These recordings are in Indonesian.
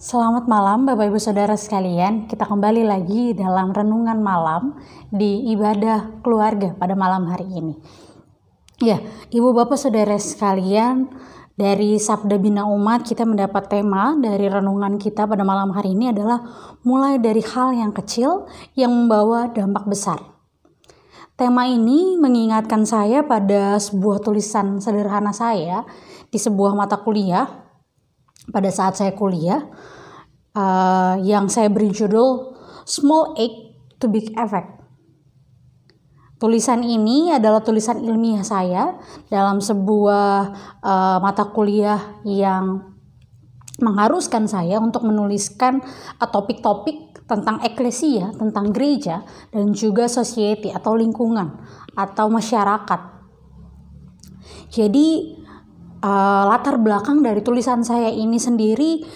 Selamat malam Bapak Ibu Saudara sekalian, kita kembali lagi dalam renungan malam di ibadah keluarga pada malam hari ini. Ya, Ibu Bapak Saudara sekalian, dari Sabda Bina Umat kita mendapat tema dari renungan kita pada malam hari ini adalah mulai dari hal yang kecil yang membawa dampak besar. Tema ini mengingatkan saya pada sebuah tulisan sederhana saya di sebuah mata kuliah pada saat saya kuliah, yang saya beri judul Small Act to Big Effect. Tulisan ini adalah tulisan ilmiah saya dalam sebuah mata kuliah yang mengharuskan saya untuk menuliskan topik-topik tentang eklesia, tentang gereja, dan juga society atau lingkungan atau masyarakat. Jadi latar belakang dari tulisan saya ini sendiri,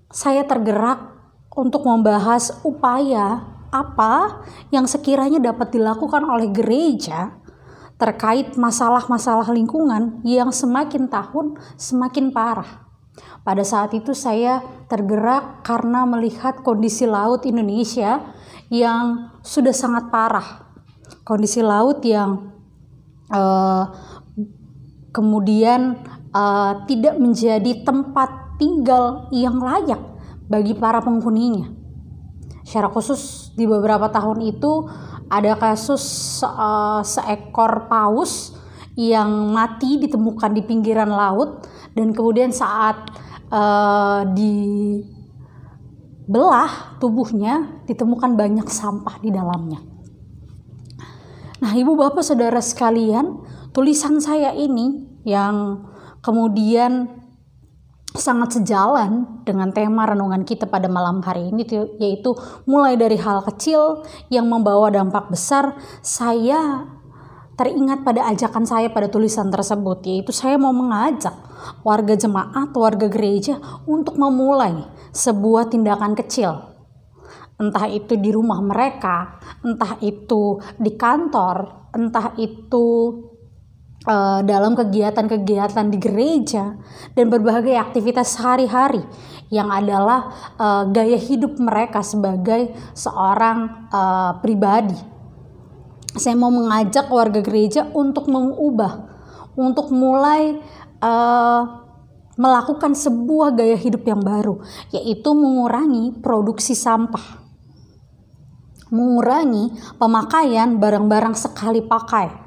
saya tergerak untuk membahas upaya apa yang sekiranya dapat dilakukan oleh gereja terkait masalah-masalah lingkungan yang semakin tahun semakin parah. Pada saat itu saya tergerak karena melihat kondisi laut Indonesia yang sudah sangat parah. Kondisi laut yang kemudian tidak menjadi tempat tinggal yang layak bagi para penghuninya. Secara khusus di beberapa tahun itu ada kasus seekor paus yang mati ditemukan di pinggiran laut, dan kemudian saat dibelah tubuhnya ditemukan banyak sampah di dalamnya. Nah, Ibu Bapak Saudara sekalian, tulisan saya ini yang kemudian sangat sejalan dengan tema renungan kita pada malam hari ini, yaitu mulai dari hal kecil yang membawa dampak besar. Saya teringat pada ajakan saya pada tulisan tersebut, yaitu saya mau mengajak warga jemaat, warga gereja untuk memulai sebuah tindakan kecil. Entah itu di rumah mereka, entah itu di kantor, entah itu dalam kegiatan-kegiatan di gereja, dan berbagai aktivitas sehari-hari yang adalah gaya hidup mereka sebagai seorang pribadi. Saya mau mengajak warga gereja untuk mengubah, untuk mulai melakukan sebuah gaya hidup yang baru, yaitu mengurangi produksi sampah, mengurangi pemakaian barang-barang sekali pakai.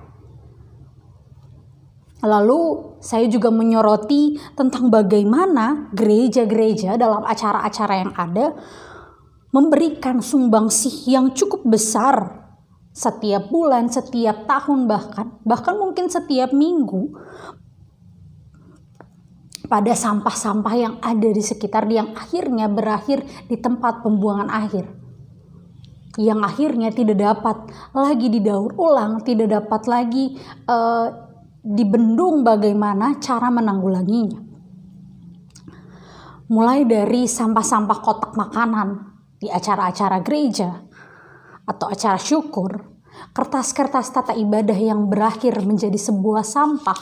Lalu saya juga menyoroti tentang bagaimana gereja-gereja dalam acara-acara yang ada memberikan sumbangsih yang cukup besar setiap bulan, setiap tahun, bahkan mungkin setiap minggu pada sampah-sampah yang ada di sekitar, yang akhirnya berakhir di tempat pembuangan akhir, yang akhirnya tidak dapat lagi didaur ulang, tidak dapat lagi dibendung bagaimana cara menanggulanginya. Mulai dari sampah-sampah kotak makanan di acara-acara gereja atau acara syukur, kertas-kertas tata ibadah yang berakhir menjadi sebuah sampah,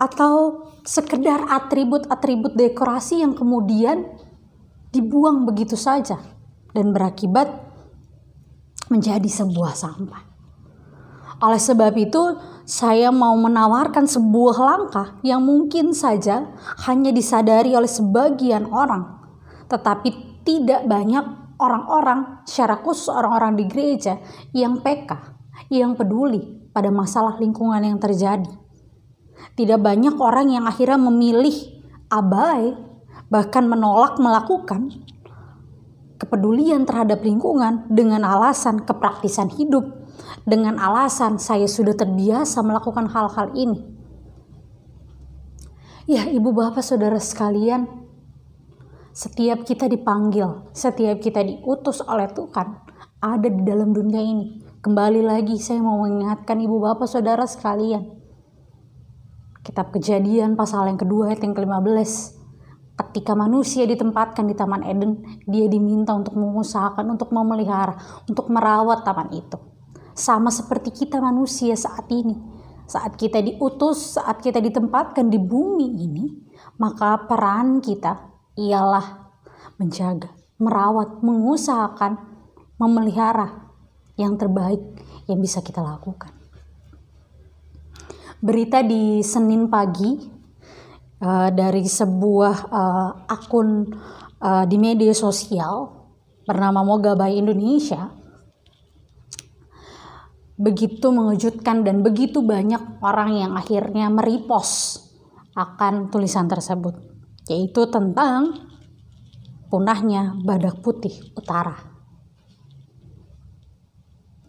atau sekedar atribut-atribut dekorasi yang kemudian dibuang begitu saja dan berakibat menjadi sebuah sampah. Oleh sebab itu, saya mau menawarkan sebuah langkah yang mungkin saja hanya disadari oleh sebagian orang, tetapi tidak banyak orang-orang, secara khusus orang-orang di gereja, yang peka, yang peduli pada masalah lingkungan yang terjadi. Tidak banyak orang yang akhirnya memilih abai, bahkan menolak melakukan kepedulian terhadap lingkungan dengan alasan kepraktisan hidup, dengan alasan saya sudah terbiasa melakukan hal-hal ini. Ya, Ibu Bapak Saudara sekalian, setiap kita dipanggil, setiap kita diutus oleh Tuhan ada di dalam dunia ini. Kembali lagi saya mau mengingatkan Ibu Bapak Saudara sekalian, Kitab Kejadian pasal yang kedua ayat yang ke-15. Ketika manusia ditempatkan di Taman Eden, dia diminta untuk mengusahakan, untuk memelihara, untuk merawat taman itu. Sama seperti kita manusia saat ini. Saat kita diutus, saat kita ditempatkan di bumi ini, maka peran kita ialah menjaga, merawat, mengusahakan, memelihara yang terbaik yang bisa kita lakukan. Berita di Senin pagi dari sebuah akun di media sosial bernama Moga Bayi Indonesia begitu mengejutkan dan begitu banyak orang yang akhirnya merepost akan tulisan tersebut, yaitu tentang punahnya badak putih utara.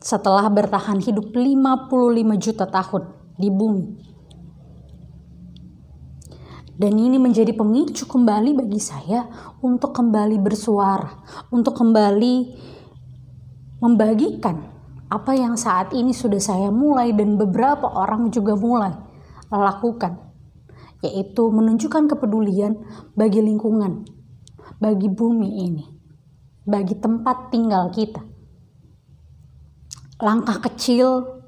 Setelah bertahan hidup 55 juta tahun di bumi. Dan ini menjadi pemicu kembali bagi saya untuk kembali bersuara, untuk kembali membagikan apa yang saat ini sudah saya mulai dan beberapa orang juga mulai lakukan, yaitu menunjukkan kepedulian bagi lingkungan, bagi bumi ini, bagi tempat tinggal kita. Langkah kecil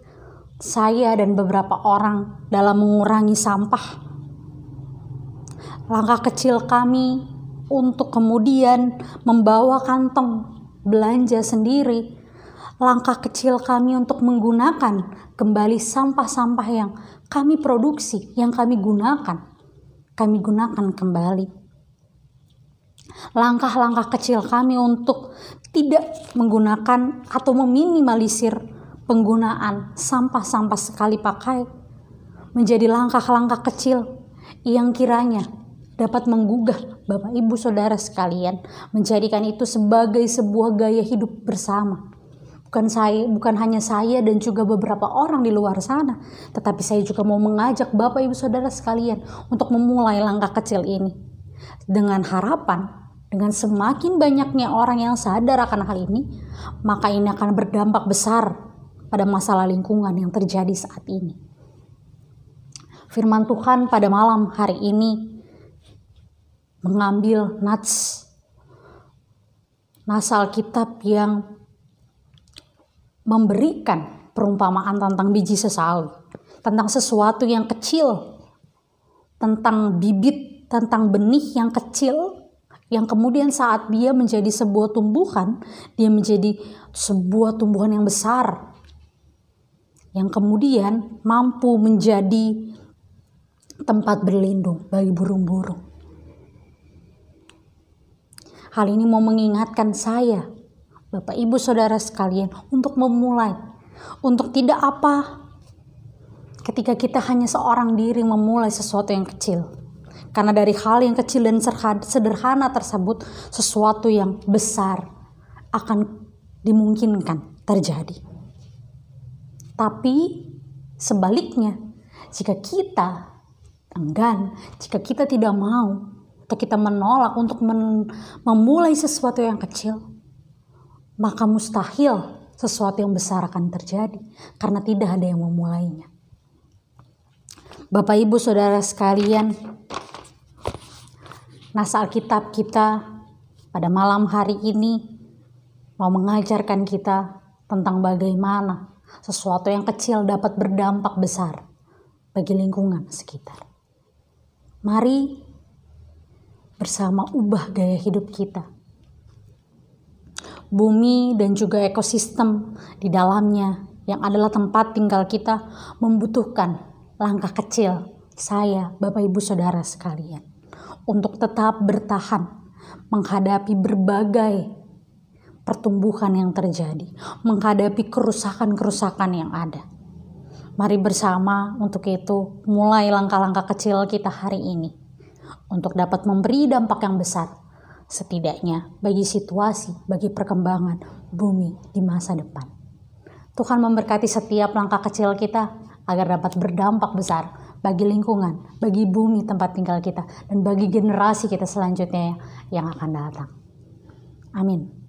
saya dan beberapa orang dalam mengurangi sampah. Langkah kecil kami untuk kemudian membawa kantong belanja sendiri. Langkah kecil kami untuk menggunakan kembali sampah-sampah yang kami produksi, yang kami gunakan kembali. Langkah-langkah kecil kami untuk tidak menggunakan atau meminimalisir penggunaan sampah-sampah sekali pakai menjadi langkah-langkah kecil yang kiranya dapat menggugah Bapak Ibu Saudara sekalian, menjadikan itu sebagai sebuah gaya hidup bersama. Bukan hanya saya dan juga beberapa orang di luar sana, tetapi saya juga mau mengajak Bapak Ibu Saudara sekalian untuk memulai langkah kecil ini. Dengan harapan, dengan semakin banyaknya orang yang sadar akan hal ini, maka ini akan berdampak besar pada masalah lingkungan yang terjadi saat ini. Firman Tuhan pada malam hari ini mengambil nats Alkitab yang memberikan perumpamaan tentang biji sesawi, tentang sesuatu yang kecil, tentang bibit, tentang benih yang kecil, yang kemudian saat dia menjadi sebuah tumbuhan, dia menjadi sebuah tumbuhan yang besar, yang kemudian mampu menjadi tempat berlindung bagi burung-burung. Hal ini mau mengingatkan saya, Bapak Ibu Saudara sekalian, untuk memulai, untuk tidak apa ketika kita hanya seorang diri memulai sesuatu yang kecil. Karena dari hal yang kecil dan sederhana tersebut, sesuatu yang besar akan dimungkinkan terjadi. Tapi sebaliknya, jika kita enggan, jika kita tidak mau, atau kita menolak untuk memulai sesuatu yang kecil, maka mustahil sesuatu yang besar akan terjadi karena tidak ada yang memulainya. Bapak Ibu Saudara sekalian, nas Alkitab kita pada malam hari ini mau mengajarkan kita tentang bagaimana sesuatu yang kecil dapat berdampak besar bagi lingkungan sekitar. Mari bersama ubah gaya hidup kita. Bumi dan juga ekosistem di dalamnya yang adalah tempat tinggal kita membutuhkan langkah kecil saya, Bapak Ibu Saudara sekalian, untuk tetap bertahan menghadapi berbagai pertumbuhan yang terjadi, menghadapi kerusakan-kerusakan yang ada. Mari bersama untuk itu mulai langkah-langkah kecil kita hari ini untuk dapat memberi dampak yang besar, setidaknya bagi situasi, bagi perkembangan bumi di masa depan. Tuhan memberkati setiap langkah kecil kita agar dapat berdampak besar bagi lingkungan, bagi bumi tempat tinggal kita, dan bagi generasi kita selanjutnya yang akan datang. Amin.